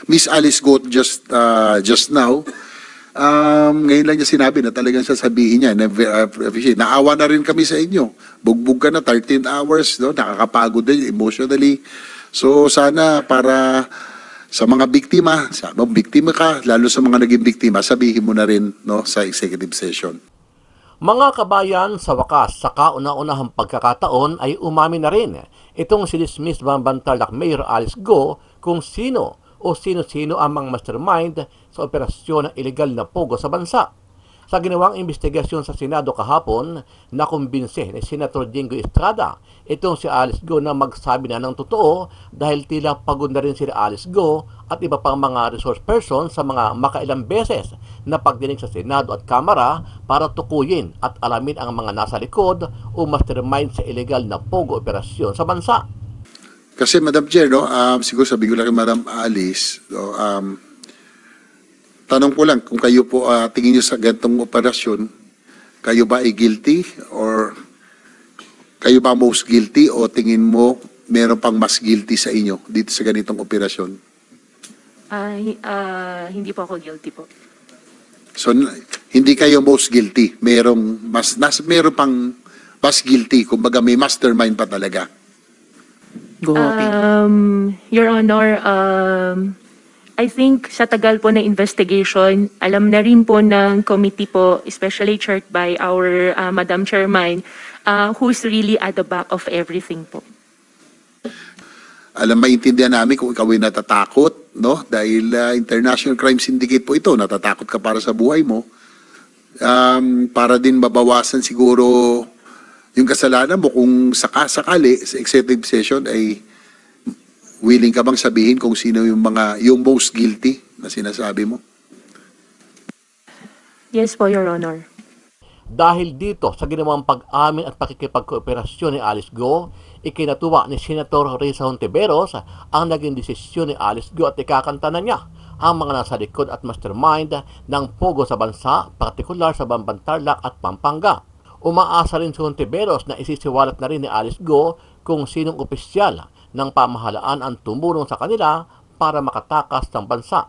Miss Alice Goat just now, ngayon lang niya sinabi na talagang sasabihin niya, naawa na rin kami sa inyo. Bugbog ka na 13 hours, no? Nakakapagod din emotionally. So sana para sa mga biktima, biktima ka, lalo sa mga naging biktima, sabihin mo na rin, no, sa executive session. Mga kabayan, sa wakas, sa kauna-unahang pagkakataon ay umamin na rin itong si dismissed Bambantarlac Mayor Alice Go kung sino o sino-sino ang mga mastermind sa operasyon ng ilegal na pogo sa bansa. Sa ginawang investigasyon sa Senado kahapon, nakumbinse ni Senator Jingo Estrada itong si Alice Go na magsabi na ng totoo dahil tila pagod na rin si Alice Go at iba pang mga resource person sa mga makailang beses na pagdinig sa Senado at Kamara para tukuyin at alamin ang mga nasa likod o mastermind sa ilegal na pogo operasyon sa bansa. Kasi Madam Chair, no, siguro sabi ko lang kay Madam Alice, no, tanong ko lang kung kayo po tingin nyo sa ganitong operasyon, kayo ba ay guilty or kayo ba most guilty o tingin mo meron pang mas guilty sa inyo dito sa ganitong operasyon? Hindi po ako guilty po. So hindi kayo most guilty, meron pang mas guilty, kumbaga may mastermind pa talaga. Go, Your Honor, I think sa tagal po na investigation, alam na rin po ng committee po, especially chaired by our Madam Chairman, who's really at the back of everything po. Alam, maintindihan namin kung ikaw ay natatakot, no? Dahil international crime syndicate po ito, natatakot ka para sa buhay mo. Para din mabawasan siguro yung kasalanan mo kung sakali sa executive session ay willing ka bang sabihin kung sino yung most guilty na sinasabi mo? Yes po, Your Honor. Dahil dito sa ginawang pag-amin at pakikipagkooperasyon ni Alice Go, ikinatuwa ni Senator Risa Hontiveros ang naging desisyon ni Alice Go at ikakanta na niya ang mga nasa likod at mastermind ng pogo sa bansa, partikular sa Bambantarlac at Pampanga. Umaasa rin si Hontiveros na isisiwalat na rin ni Alice Go kung sinong opisyal ng pamahalaan ang tumulong sa kanila para makatakas ng bansa.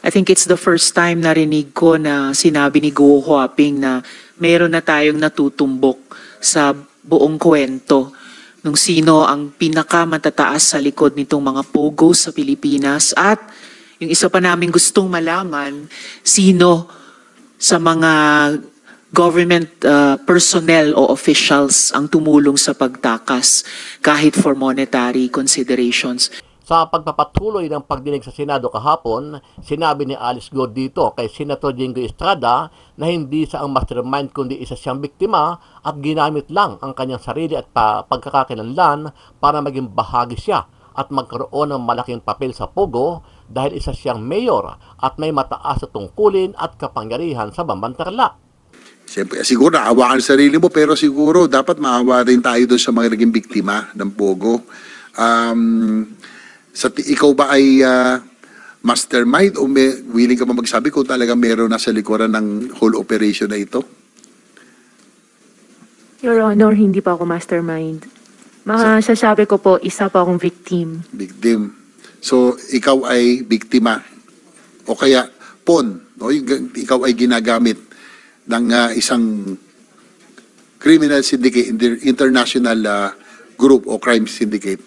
I think it's the first time narinig ko na sinabi ni Go Huaping na meron na tayong natutumbok sa buong kwento nung sino ang pinakamatataas sa likod nitong mga pogo sa Pilipinas at yung isa pa namin gustong malaman, sino sa mga government personnel o officials ang tumulong sa pagtakas kahit for monetary considerations. Sa pagpapatuloy ng pagdinig sa Senado kahapon, sinabi ni Alice Go dito kay Senator Jingo Estrada na hindi siya ang mastermind kundi isa siyang biktima at ginamit lang ang kanyang sarili at pagkakakilanlan para maging bahagi siya at magkaroon ng malaking papel sa pogo dahil isa siyang mayor at may mataas na tungkulin at kapangyarihan sa Bambantarlac. Siyempre, siguro naawa ka sa sarili mo pero siguro dapat maawa rin tayo doon sa mga naging biktima ng pogo. Ikaw ba ay mastermind o willing ka ba magsabi kung talaga meron nasa likuran ng whole operation na ito? Your Honor, hindi pa ako mastermind. Masasabi ko po, isa pa akong victim. Victim. So, ikaw ay biktima o kaya pawn, no? Ikaw ay ginagamit ng isang criminal syndicate, international group o crime syndicate.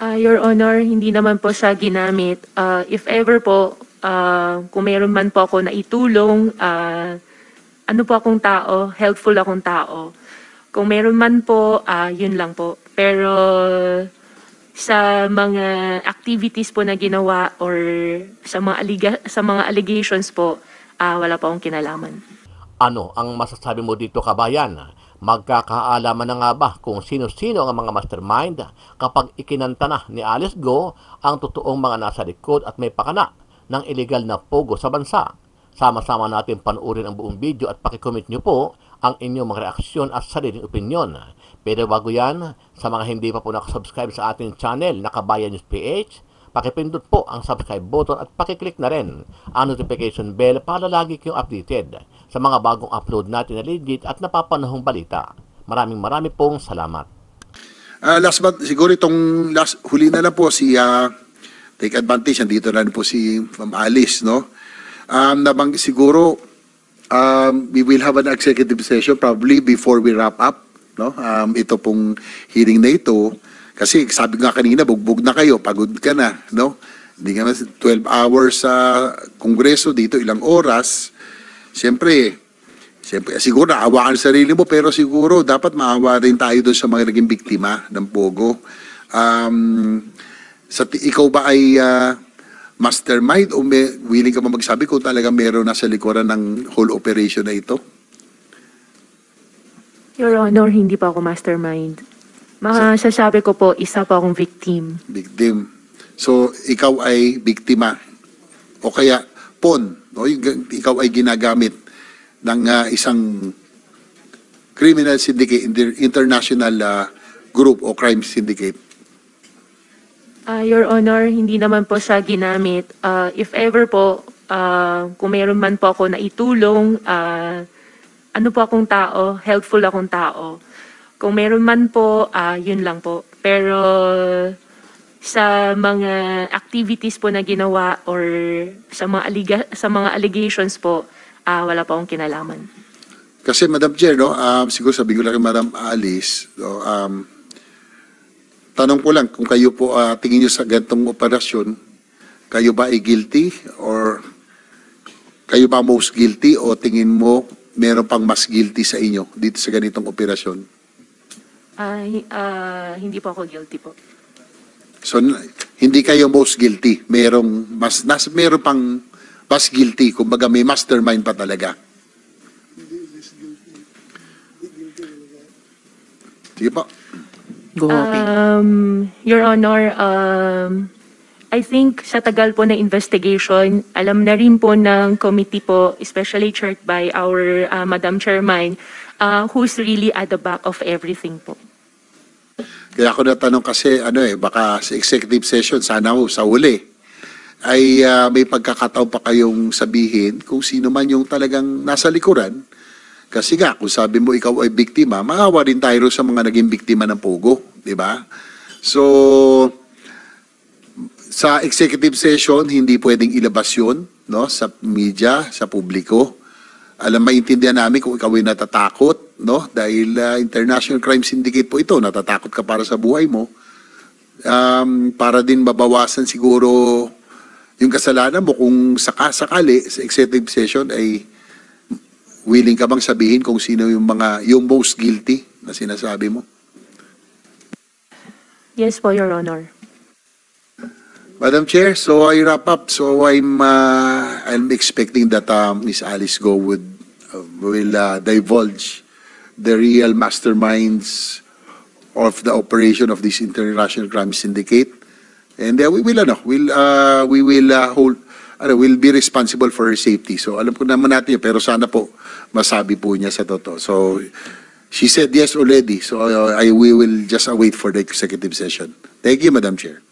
Your Honor, hindi naman po siya ginamit. If ever po, kung meron man po ako na itulong, ano po akong tao, helpful akong tao. Kung meron man po, yun lang po. Pero sa mga activities po na ginawa or sa mga allegations po, wala pa akong kinalaman. Ano ang masasabi mo dito, kabayan? Magkakaalaman na nga ba kung sino-sino ang mga mastermind kapag ikinanta na ni Alice Go ang totoong mga nasa likod at may pakana ng illegal na pogo sa bansa? Sama-sama natin panuorin ang buong video at pakicomment nyo po ang inyong mga reaksyon at sariling opinyon. Pero bago yan, sa mga hindi pa po nakasubscribe sa ating channel na Kabayan News PH, pakipindot po ang subscribe button at pakiclick na rin ang notification bell para lagi kayong updated sa mga bagong upload natin na legit at napapanahong balita. Maraming pong salamat. Last but siguro itong huli na lang po si take advantage. Nandito na rin po si Ma'am Alice, no? Siguro, we will have an executive session probably before we wrap up, no? Ito pong hearing na ito. Kasi sabi nga kanina, bugbog na kayo, pagod ka na, no? Hindi nga 12 hours sa Kongreso dito, ilang oras. Siyempre, siguro naawa ka sa sarili mo, pero siguro dapat maawa rin tayo doon sa mga naging biktima ng Pogo. Ikaw ba ay mastermind o willing ka ba magsabi kung talaga meron nasa likuran ng whole operation na ito? Your Honor, hindi po ako mastermind. Masasabi ko po, isa po akong victim. Victim. So, ikaw ay biktima o kaya pawn, no? Ikaw ay ginagamit ng isang criminal syndicate, international group o crime syndicate. Your Honor, hindi naman po siya ginamit. If ever po, kung meron man po ako na itulong, ano po akong tao, helpful akong tao. Kung meron man po, yun lang po. Pero sa mga activities po na ginawa or sa mga allegations po, wala po akong kinalaman. Kasi Madam Chair, no, siguro sabi ko lang kay Madam Alice, no, tanong ko lang kung kayo po tingin nyo sa ganitong operasyon, kayo ba ay guilty or kayo ba most guilty o tingin mo meron pang mas guilty sa inyo dito sa ganitong operasyon? Hindi po ako guilty po. So hindi kayo most guilty, meron pang mas guilty, kumbaga may mastermind pa talaga. Sige po. Go, Hoping. Your Honor, I think sa tagal po na investigation, alam na rin po ng committee po, especially chaired by our Madam Chairman, who's really at the back of everything po. Kaya ako natanong kasi, baka sa executive session, sana ho, sa huli, ay may pagkakataon pa kayong sabihin kung sino man yung talagang nasa likuran. Kasi nga, kung sabi mo ikaw ay biktima, maawa rin tayo sa mga naging biktima ng Pogo, di ba? So, sa executive session, hindi pwedeng ilabas yun, no, sa media, sa publiko. Maintindihan namin kung ikaw ay natatakot, no, dahil international crime syndicate po ito, natatakot ka para sa buhay mo. Para din mabawasan siguro yung kasalanan mo kung sakali sa executive session ay willing ka bang sabihin kung sino yung most guilty na sinasabi mo? Yes po, Your Honor. Madam Chair, so I wrap up. So I'm expecting that Ms. Alice Go will divulge the real masterminds of the operation of this international crime syndicate, and we'll be responsible for her safety. So alam ko naman natin yun, pero sana po masabi po niya sa totoo. So she said yes already. So we will just wait for the executive session. Thank you, Madam Chair.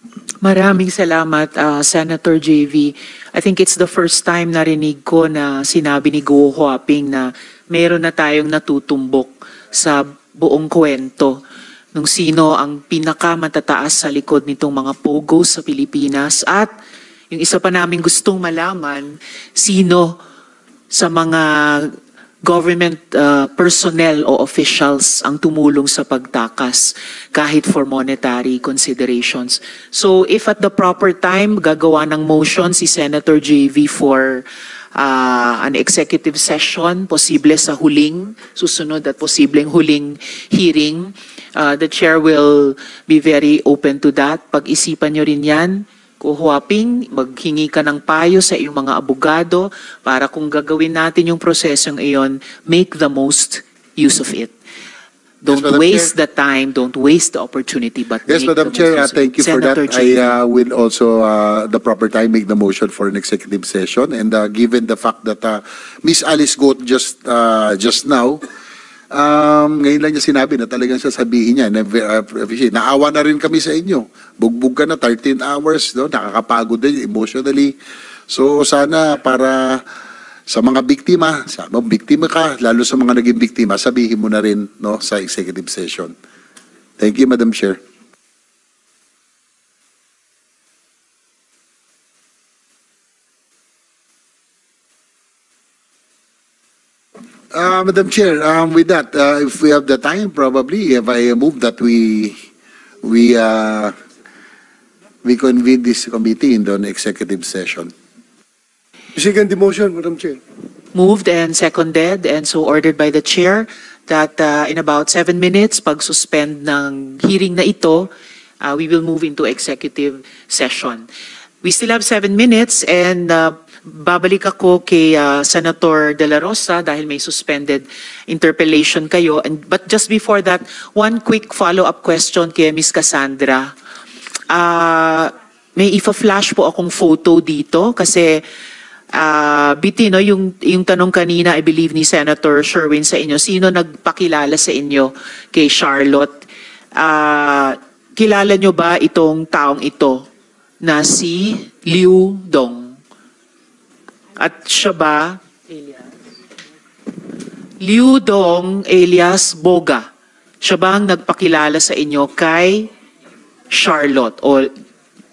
Maraming salamat, Senator JV. I think it's the first time narinig ko na sinabi ni Go Huaping na meron na tayong natutumbok sa buong kwento nung sino ang pinakamatataas sa likod nitong mga Pogo sa Pilipinas. At yung isa pa namin gustong malaman, sino sa mga government personnel o officials ang tumulong sa pagtakas kahit for monetary considerations. So if at the proper time gagawa ng motion si Senator JV for an executive session, posible sa susunod at posibleng huling hearing, the chair will be very open to that. Pag-isipan nyo rin yan. Kuhuaping, maghingi ka ng payo sa iyong mga abogado para kung gagawin natin yung prosesong iyon, make the most use of it. Don't Madam waste Chair. the time, don't waste the opportunity, but Yes, make Madam the Chair, most use of thank it. you for that. Senator Jay. I will also, the proper time, make the motion for an executive session. And given the fact that Miss Alice Goat just now, ngayon lang niya sinabi na talagang sasabihin niya, naawa na rin kami sa inyo. Bugbog ka na, 13 hours, no? Nakakapagod din emotionally. So sana para sa mga biktima, biktima ka, lalo sa mga naging biktima, sabihin mo na rin, no, sa executive session. Thank you, Madam Chair. Madam Chair, with that, if we have the time, probably, if I move that we convene this committee in the executive session. Second the motion, Madam Chair. Moved and seconded and so ordered by the chair that in about 7 minutes, pag-suspend ng hearing na ito, we will move into executive session. We still have 7 minutes and babalik ako kay Senator De La Rosa dahil may suspended interpellation kayo. But just before that, one quick follow-up question kay Ms. Cassandra. May ifa-flash po akong photo dito kasi Biti, no, yung tanong kanina, I believe ni Senator Sherwin sa inyo, sino nagpakilala sa inyo kay Charlotte? Kilala nyo ba itong taong ito na si Liu Dong? At siya ba, Liu Dong alias Boga, siya ba ang nagpakilala sa inyo kay Charlotte? O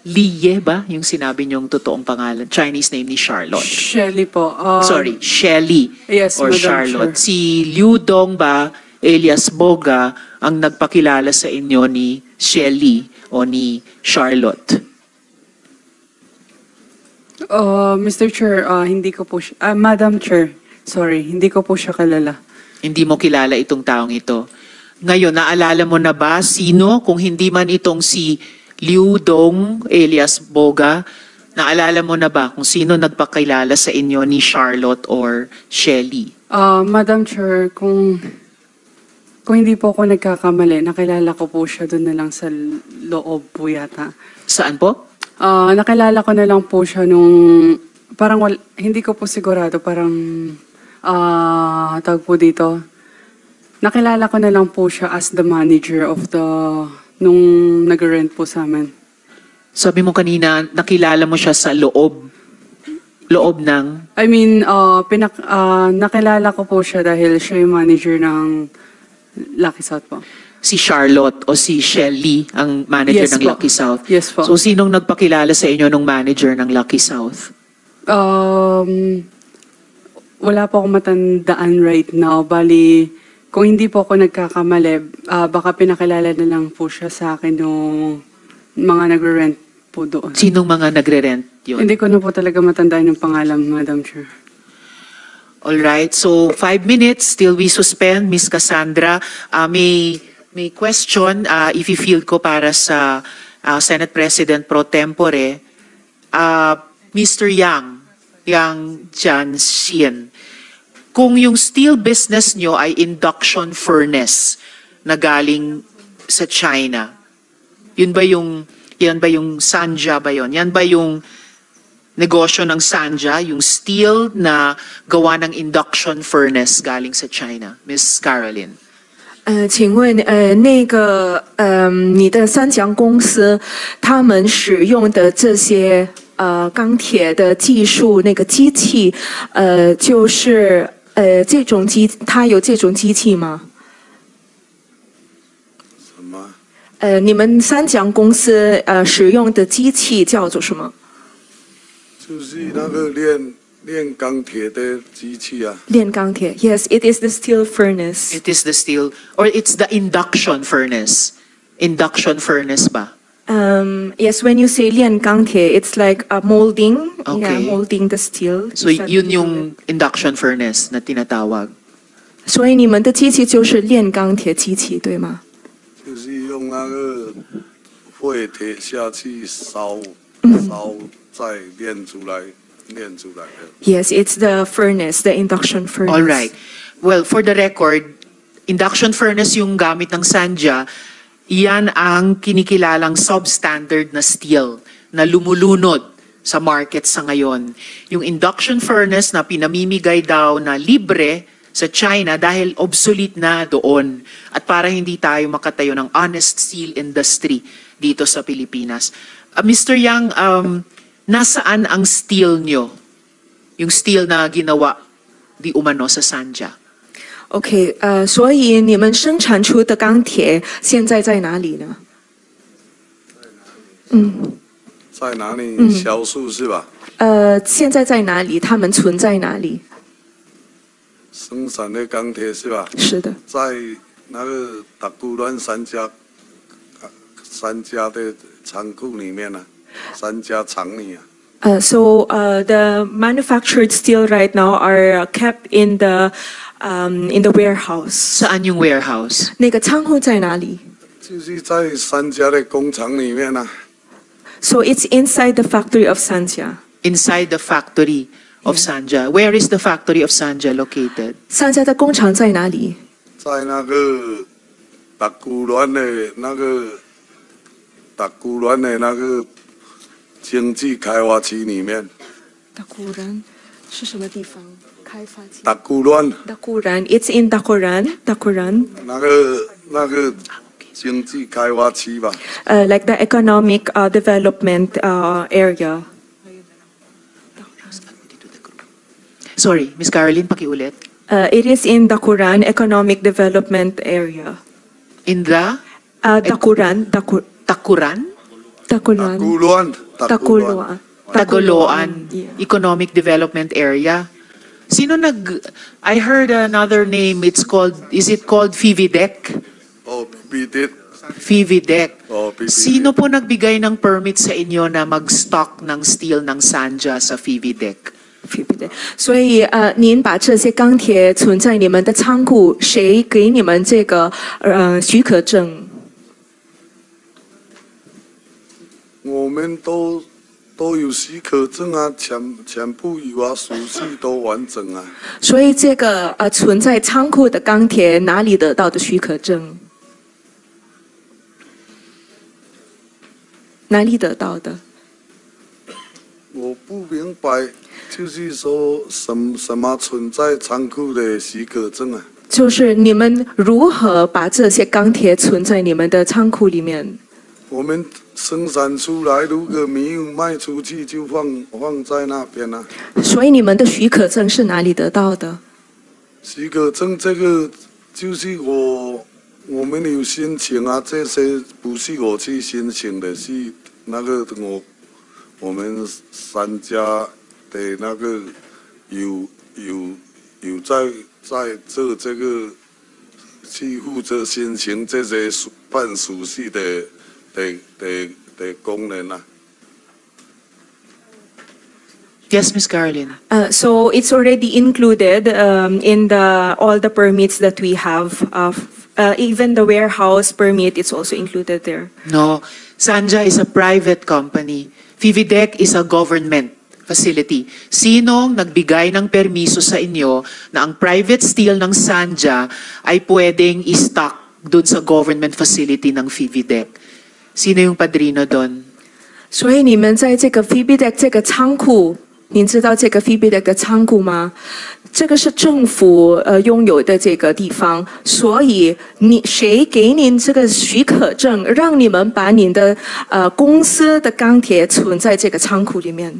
Liye ba yung sinabi niyong totoong pangalan? Chinese name ni Charlotte. Shelly po. Sorry, Shelly Yes, or Madam Charlotte. Chair. Si Liu Dong ba, alias Boga, ang nagpakilala sa inyo ni Shelly o ni Charlotte? Mr. Chair, hindi ko po siya, Madam Chair, sorry, hindi ko po siya kilala. Hindi mo kilala itong taong ito. Ngayon, naalala mo na ba sino, kung hindi man itong si Liu Dong alias Boga, naalala mo na ba kung sino nagpakilala sa inyo ni Charlotte or Shelly? Madam Chair, kung hindi po ako nagkakamali, nakilala ko po siya doon na lang sa loob po yata. Saan po? Nakilala ko na lang po siya nung, parang hindi ko po sigurado, parang, tawag po dito, nakilala ko na lang po siya as the manager of nung nag-rent po sa amin. Sabi mo kanina, nakilala mo siya sa loob ng... I mean, nakilala ko po siya dahil siya yung manager ng Lucky South po. Si Charlotte o si Shelly ang manager Yes ng po. Lucky South. Yes po. So sinong nagpakilala sa inyo ng manager ng Lucky South? Wala po akong matandaan right now. Bali, kung hindi po ako nagkakamali, baka pinakilala na lang po siya sa akin nung mga nagre-rent po doon. Sinong mga nagre-rent yun? Hindi ko na po talaga matandaan yung pangalan, Madam Chair. Alright, so 5 minutes till we suspend. Miss Cassandra, may question, if-field ko para sa Senate President Pro Tempore. Mr. Yang Jianxian, kung yung steel business nyo ay induction furnace na galing sa China, yan ba yung Sanja ba yun? Yan ba yung negosyo ng Sanja, yung steel na gawa ng induction furnace galing sa China? Miss Caroline. 请问，那个，你的三强公司，他们使用的这些钢铁的技术那个机器，就是这种机，它有这种机器吗？什么？你们三强公司使用的机器叫做什么？就是那个炼钢铁的机器啊。炼钢铁 Yes, it is the steel furnace. It is the steel, or it's the induction furnace. Induction furnace ba? Yes, when you say 炼钢铁 it's like molding, Okay. molding the steel. So yun yung induction furnace na tinatawag. 所以你们的机器就是炼钢铁机器，对吗？就是用那个废铁下去烧，再炼出来的。 Yes, it's the furnace, the induction furnace. All right. Well, for the record, induction furnace yung gamit ng Sanja, iyan ang kinikilalang substandard na steel na lumulunod sa market sa ngayon. Yung induction furnace na pinamimigay daw na libre sa China dahil obsolete na doon at para hindi tayo makatayo ng honest steel industry dito sa Pilipinas. Mr. Yang, nasaan ang steel nyo? Yung steel na ginawa di umano sa Sanja. OK，所以你们生产出的钢铁现在在哪里呢？在哪里销售是吧？现在在哪里？他们存在哪里？生产的钢铁是吧？是的。在那个达古兰三家的仓库里面呢、三家厂里啊。So the manufactured steel right now are kept in the warehouse. Saan yung warehouse? 那个仓库在哪里就是在三家的工厂里面啊。 ？So it's inside the factory of Sanja. Inside the factory of Sanja. Where is the factory of Sanja located? 三家的工厂在哪里？在那个达古兰的那个经济开发区里面。达古兰是什么地方？开发区。达古兰。达古兰 ，It's in Dakuran. Dakuran. 那个经济开发区吧。Like the economic development area. Sorry, Miss Caroline, pakiulit. It is in Dakuran Economic Development Area. In the Dakuran. Takuran? Dakulan. Takuluan. Tagoloan Yeah. Economic Development Area. I heard another name, is it called FIVIDEC? Oh, BBDIT. FIVIDEC. Oh, BBDIT. Sino po nagbigay ng permit sa inyo na mag-stock ng steel ng Sanja sa FIVIDEC? 所以您把这些钢铁存在你们的仓库，谁给你们这个许可证？我们都有许可证啊，全部有啊，手续都完整啊。所以这个存在仓库的钢铁哪里得到的许可证？哪里得到的？我不明白，就是说什么存在仓库的许可证啊？就是你们如何把这些钢铁存在你们的仓库里面？我们生产出来，如果没有卖出去，就放在那边啊。所以你们的许可证是哪里得到的？许可证这个就是我们有申请啊，这些不是我去申请的，是那个我们三家的那个有在做这个去负责申请这些办手续的工人啊。Yes, Miss Caroline. So it's already included in all the permits that we have. Even the warehouse permit, it's also included there. No, Sanja is a private company. FIVIDEC is a government facility. Sinong nagbigay ng permiso sa inyo na ang private steel ng Sanja ay pwedeng i-stock dun sa government facility ng FIVIDEC? Sino yung padrino doon? 所以你们在这个 FIBIDEC 这个仓库，您知道这个 FIBIDEC 的仓库吗？这个是政府拥有的这个地方，所以谁给您这个许可证，让你们把您的公司的钢铁存在这个仓库里面？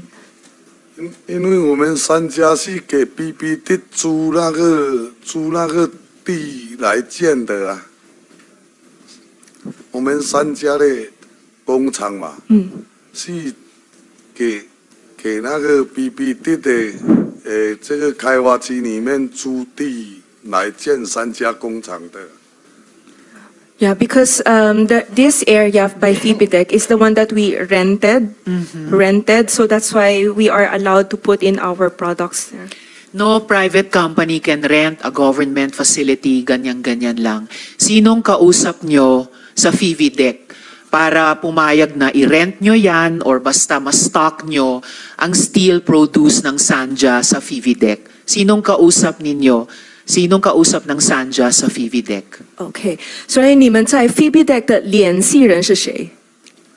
因为我们三家是给 BBD 租那个地来建的啊。我们三家的工厂嘛，是给那个 BBD 的这个开发区里面租地来建三家工厂的。Yeah, because this area by FIBIDEC is the one that we rented, so that's why we are allowed to put in our products there. No private company can rent a government facility, ganyan-ganyan lang. Sinong kausap nyo sa FIVIDEC para pumayag na i-rent nyo yan or basta ma-stock nyo ang steel produce ng Sanja sa FIVIDEC? Sinong kausap ninyo? Sinong kausap ng Sanja sa FIVIDEC? OK， 所以你们在 FIBIDEC 的联系人是谁？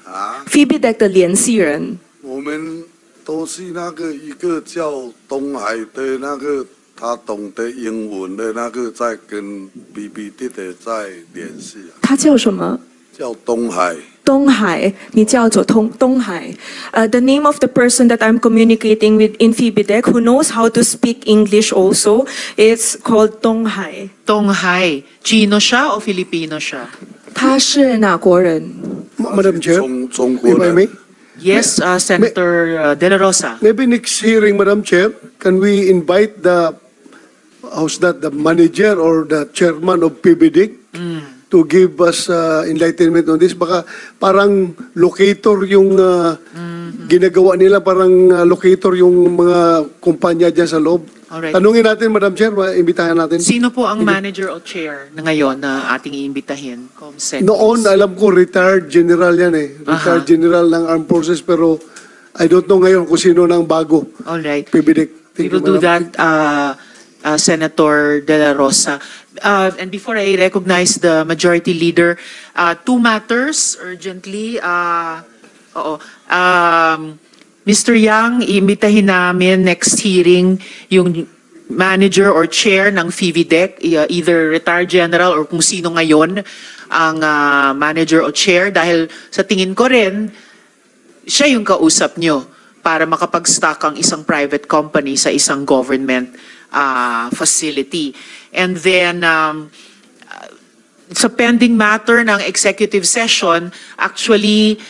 啊 FIBIDEC 的联系人。我们都是那个一个叫东海的那个，他懂得英文的那个在跟 BBD 的在联系啊。他叫什么？叫东海。东海，你叫做东海。The name of the person that I'm communicating with in FIBIDEC who knows how to speak English also is called 东海。东海，Chino siya o Filipino siya? 他是哪国人？ Madam Chair, 中国 if I 人 may, Yes, Senator De La Rosa. maybe next hearing, Madam Chair, can we invite the how's that, the manager or the chairman of PBDIC to give us enlightenment on this. Baka parang locator yung ginagawa nila, parang locator yung mga kumpanya dyan sa loob. Alright. Tanungin natin, Madam Chair, imbitahan natin. Sino po ang manager o chair na ngayon na ating iimbitahin? Comsec. Noon, alam ko, retired general yan eh. Retired general ng Armed Forces, pero I don't know ngayon kung sino nang bago. Alright. PBDIC. We will do that, Senator De La Rosa. And before I recognize the majority leader, two matters urgently. Mr. Yang, iimbitahin namin next hearing yung manager or chair ng FIVIDEC, either retired general or kung sino ngayon ang manager o chair, dahil sa tingin ko rin, siya yung kausap nyo para makapag-stock ang isang private company sa isang government facility. And then, sa pending matter ng executive session, actually,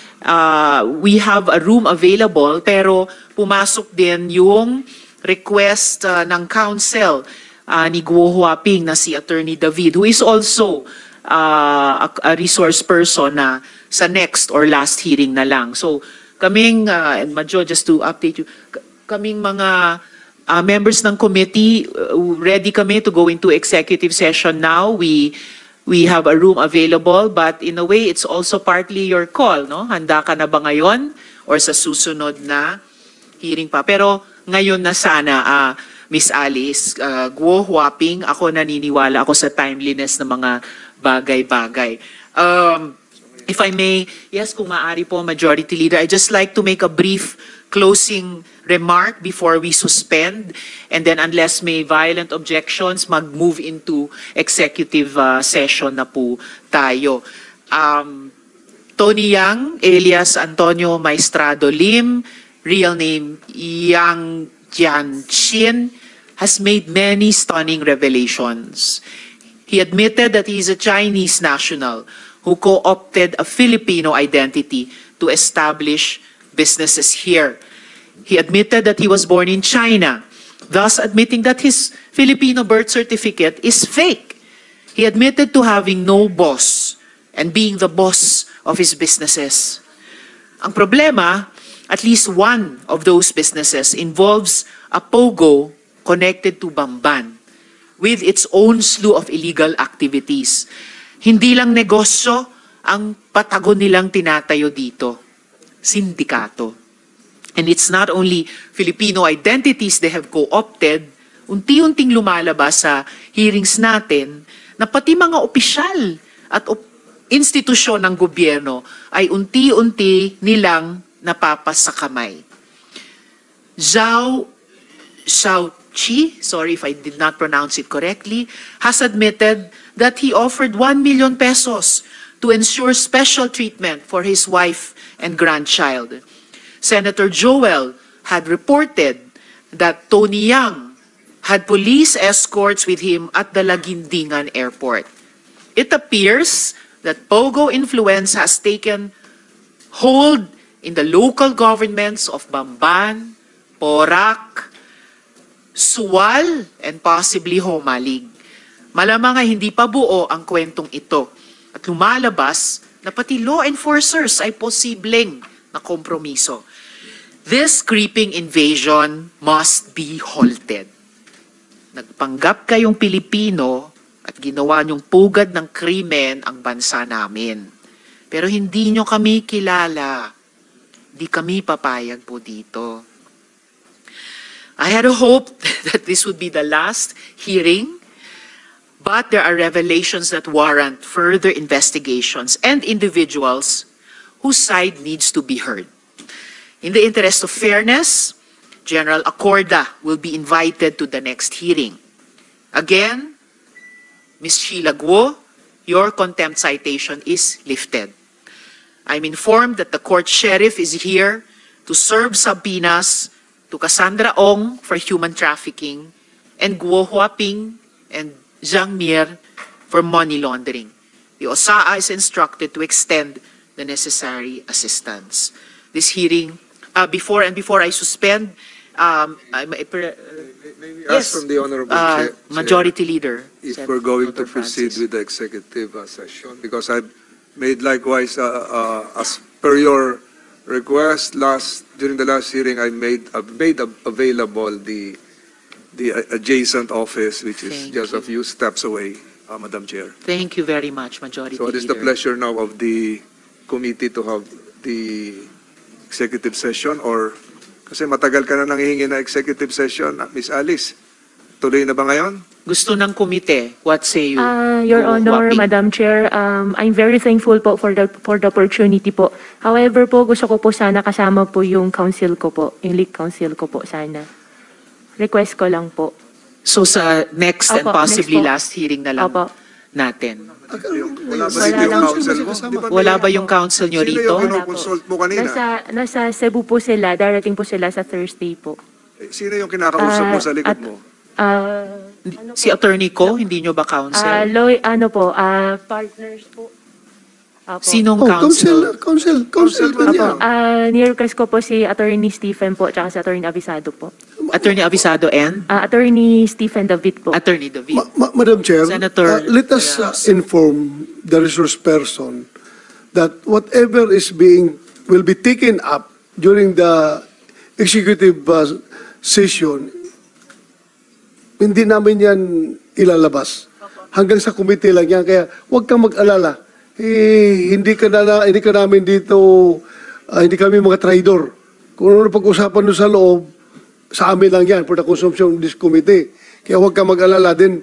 we have a room available, pero pumasok din yung request ng counsel ni Guo Huaping na si Attorney David, who is also a resource person na sa next or last hearing na lang. So, kaming, and Madjo, just to update you, kaming mga members ng committee, ready kami to go into executive session now. We have a room available, but in a way, it's also partly your call, no? Handa ka na ba ngayon or sa susunod na hearing pa? Pero ngayon na sana, Miss Alice, Guo Huaping, ako naniniwala ako sa timeliness ng mga bagay-bagay. If I may, yes, kung maaari po, Majority Leader, I'd just like to make a brief closing remark before we suspend, and then unless may violent objections, mag-move into executive session na po tayo. Tony Yang, alias Antonio Maestrado Lim, real name Yang Jianqin, has made many stunning revelations. He admitted that he is a Chinese national who co-opted a Filipino identity to establish businesses here. He admitted that he was born in China, thus admitting that his Filipino birth certificate is fake. He admitted to having no boss and being the boss of his businesses. Ang problema, at least one of those businesses involves a POGO connected to Bamban with its own slew of illegal activities. Hindi lang negosyo ang patagon nilang tinatayo dito. Sindikato. And it's not only Filipino identities they have co-opted, unti-unting lumalabas sa hearings natin na pati mga opisyal at institusyon ng gobyerno ay unti-unti nilang napapas sa kamay. Zhao Xiaoqi, sorry if I did not pronounce it correctly, has admitted that he offered 1 million pesos to ensure special treatment for his wife and grandchild. Senator Joel had reported that Tony Yang had police escorts with him at the Laguindingan Airport. It appears that POGO influence has taken hold in the local governments of Bamban, Porac, Sual, and possibly Homalig. Malamang ay hindi pa buo ang kwentong ito at lumalabas na pati law enforcers ay posibleng na kompromiso. This creeping invasion must be halted. Nagpanggap kayong Pilipino at ginawa niyong pugad ng krimen ang bansa namin. Pero hindi niyo kami kilala. Di kami papayag po dito. I had a hope that this would be the last hearing, but there are revelations that warrant further investigations and individuals whose side needs to be heard. In the interest of fairness, General Acorda will be invited to the next hearing. Again, Ms. Sheila Guo, your contempt citation is lifted. I'm informed that the court sheriff is here to serve subpoenas to Cassandra Ong for human trafficking and Guo Huaping and Zhang Mir for money laundering. The OSAA is instructed to extend the necessary assistance. This hearing, before I suspend, May we Yes, ask from the Honorable Chair, Majority Leader. if Senator we're going to Francis. proceed with the executive session, because I've made likewise, as per your request, during the last hearing, I've made available the adjacent office, which is Thank just you. a few steps away, Madam Chair. Thank you very much, Majority So it is Leader. the pleasure now of the committee to have the executive session, or kasi matagal ka na nanghihingi na executive session, Miss Alice. Tuloy na ba ngayon? Gusto ng komite, what say you? Your Go, Honor, Waping? Madam Chair, I'm very thankful po for the opportunity po. However po, gusto ko po sana kasama po yung council ko po, yung league council ko po sana. Request ko lang po. So sa next and Opo, possibly next po. last hearing na lang Opo. natin. Wala ba Wala dito yung lang. council mo? Di ba Wala ba yung council nyo Sino rito? yung Wala po. kinoconsult mo kanina? Nasa Cebu po sila, darating po sila sa Thursday po. Sino yung kinakausap mo sa likod mo? Si Attorney Ko, hindi nyo ba council? Partners po. Apo. Sinong Oh, council? council man yan. Ni-request ko po si Attorney Stephen po, tsaka si Attorney Abisado po. Attorney Abisado and Attorney Stephen David po. Attorney David. Madam Chair, Senator let us Reyes. inform the resource person that whatever will be taken up during the executive session, hindi namin yan ilalabas. Hanggang sa committee lang yan. Kaya huwag kang mag-alala. Hindi ka namin dito, hindi kami mga traidor. Kung ano pag-usapan doon sa loob, sa amin lang yan for the consumption of this committee. Kaya huwag kang mag-alala. Then,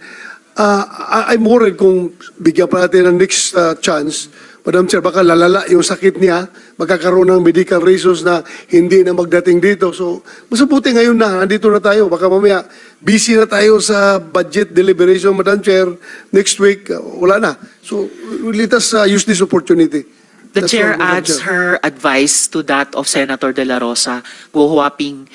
I'm worried kung bigyan pa natin ng next chance, Madam Chair, baka lalala yung sakit niya, magkakaroon ng medical reasons na hindi na magdating dito. So, mas mabuti ngayon na, nandito na tayo. Baka mamaya, busy na tayo sa budget deliberation, Madam Chair. Next week, wala na. So, let us use this opportunity. The That's chair all, Madam adds Chair. her advice to that of Senator De La Rosa. Guhuaping,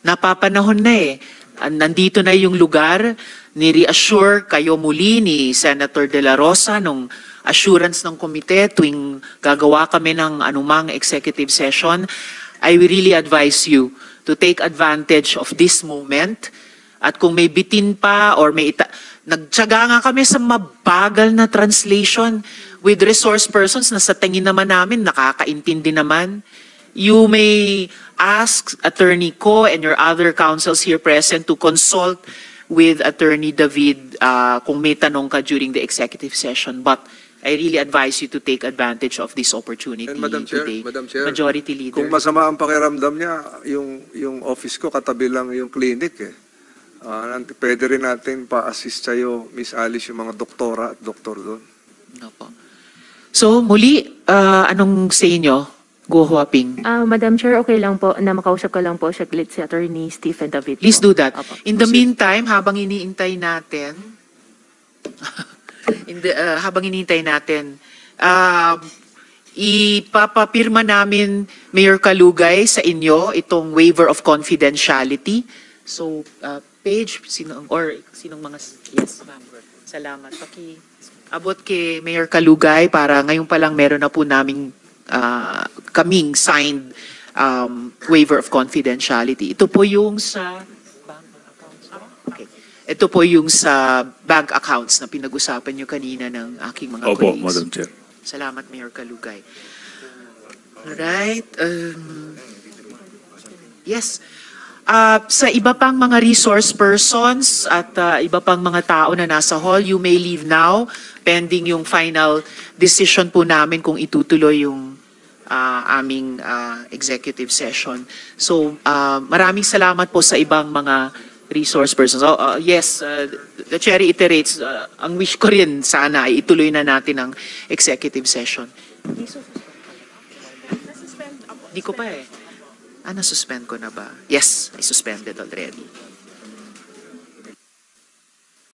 napapanahon na eh. Nandito na yung lugar, ni-reassure kayo muli ni Senator De La Rosa nung assurance ng komite tuwing gagawa kami ng anumang executive session. I will really advise you to take advantage of this moment. At kung may bitin pa or nagtyaga nga kami sa mabagal na translation with resource persons na sa tingin naman namin nakakaintindi naman. You may ask Attorney Ko and your other counsels here present to consult with Attorney David kung may tanong ka during the executive session. But I really advise you to take advantage of this opportunity And Madam Chair, today. Madam Chair, Majority Leader. Kung masama ang pakiramdam niya, yung office ko katabi lang yung clinic eh. Pwede rin natin pa-assist sa'yo, Miss Alice, yung mga doktora at doktor doon. Opo. So muli, anong say nyo? Go Huaping. Madam Chair, okay lang po na makausap ko lang po saglit si Attorney Stephen David po. Please do that. Opo. In the meantime, habang iniintay natin, ipapapirma namin, Mayor Kalugay, sa inyo itong waiver of confidentiality. So, Paige, sinong mga, yes, ma'am. Salamat. Abot kay Mayor Kalugay para ngayon pa lang meron na po naming kaming signed waiver of confidentiality. Ito po yung sa bank accounts. Okay. Ito po yung sa bank accounts na pinag-usapan nyo kanina ng aking mga Opo, colleagues. Madam Chair. Salamat, Mayor Kalugay. Alright. Yes. Sa iba pang mga resource persons at iba pang mga tao na nasa hall, you may leave now pending yung final decision po namin kung itutuloy yung aming executive session. So, maraming salamat po sa ibang mga resource persons. Yes, the chair reiterates, ang wish ko rin sana ay ituloy na natin ang executive session. Hindi ko pa eh. Nasuspend ko na ba? Yes, I suspended already.